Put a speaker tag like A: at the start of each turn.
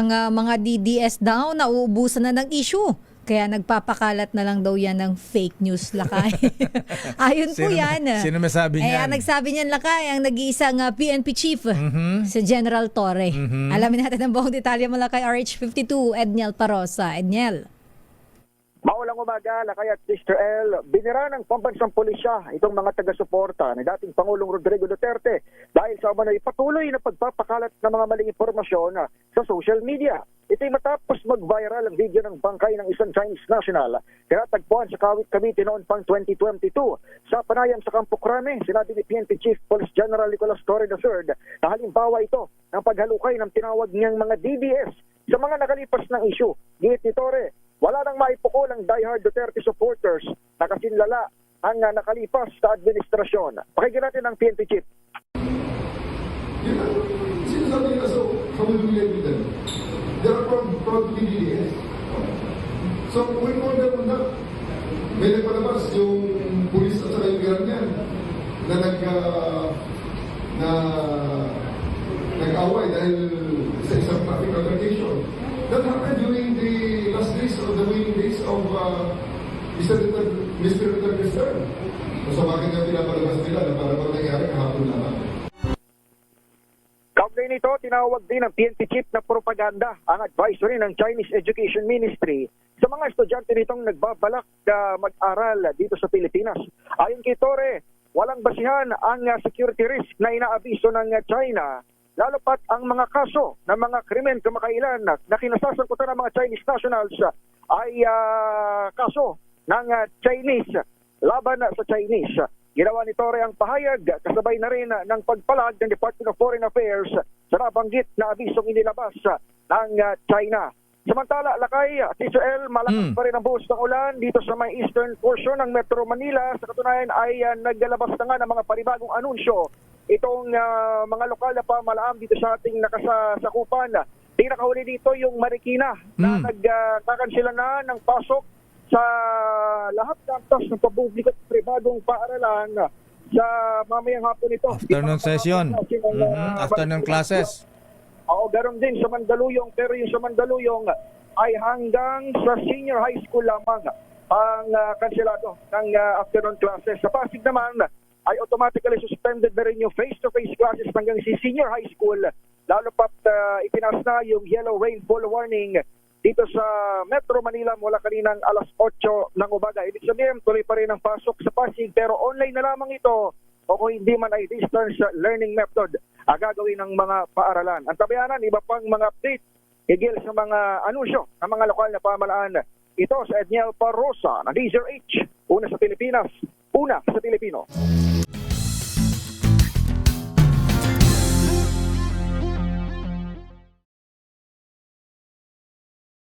A: ang mga DDS daw nauubusan na ng issue. Kaya nagpapakalat na lang daw yan ng fake news, Lakay. Ayun po yan.
B: Sino masabi niyan?
A: Nagsabi niyan, Lakay, ang nag-iisang PNP chief, si General Torre. Alamin natin ang buong detalye mula kay RH52, Edniel Parosa. Edniel.
C: Maulang umaga, Lakay at Sister L. Binira ng pambansang pulisya itong mga taga-suporta ni dating Pangulong Rodrigo Duterte dahil sa umano'y patuloy na pagpapakalat ng mga maling impormasyon sa social media. Ito'y matapos mag-viral ang video ng bangkay ng isang Chinese national tinatagpuan sa Kawit, Cavite noon pang 2022. Sa panayam sa Campo Crame, sinabi ni PNP Chief Police General Nicolas Torre III na halimbawa ito ng paghalukay ng tinawag niyang mga DDS sa mga nakalipas ng issue. Giit ni Torre, wala nang maipukol ang diehard Duterte supporters na kasinlala ang nakalipas sa administrasyon. Pakinggan natin ang PNP Chief.
D: Yun ang sinasabi nila sa familiar with them. They are proud to be DDS. So, we call them on that. May nagpalabas yung pulis at saka yung Iranian na nag-away dahil sa isang traffic altercation. That happened during the last days of the waning days of Mr. Duterte's term. So, bakit nga pinapalabas nila na para pag nangyari kahapon naman?
C: Kaugnay nito, tinawag din ng PNP Chief na propaganda ang advisory ng Chinese Education Ministry sa mga estudyante nitong nagbabalak na mag-aral dito sa Pilipinas. Ayon kay Torre, walang basihan ang security risk na inaabiso ng China, lalo pat ang mga kaso ng mga krimen kamakailan na kinasasangkutan ng mga Chinese nationals ay kaso ng Chinese laban sa Chinese. Ginawa ni Torre ang pahayag kasabay na rin ng pagpalag ng Department of Foreign Affairs sa nabanggit na abisong inilabas ng China. Samantala, Lakay, Tito L, malakas pa rin ang buhos ng ulan dito sa may eastern portion ng Metro Manila. Sa katunayan ay naglalabas na nga ng mga panibagong anunsyo itong mga lokal na pamalaan dito sa ating nakasakupan. Di nakahuli dito yung Marikina na nagkakansila na ng pasok sa lahat campus ng papubliko at pribadong paaralan sa mamayang hapon ito.
B: Afternoon session. Afternoon classes.
C: Oo, ganoon din sa Mandaluyong, pero yung sa Mandaluyong ay hanggang sa senior high school lamang ang kanselado ng afternoon classes. Sa Pasig naman ay automatically suspended na rin yung face-to-face classes hanggang si senior high school. Lalo pat itinas na yung yellow rainfall warning dito sa Metro Manila mula kaninang alas 8 ng umaga. Ibig sabihin, tuloy pa rin ang pasok sa Pasig pero online na lamang ito o kung hindi man ay distance learning method gagawin ng mga paaralan. Ang tabayanan, iba pang mga update higil sa mga anunsyo ng mga lokal na pamahalaan. Ito sa Edniel Parosa ng DZRH. Una sa Pilipinas, una sa Pilipino.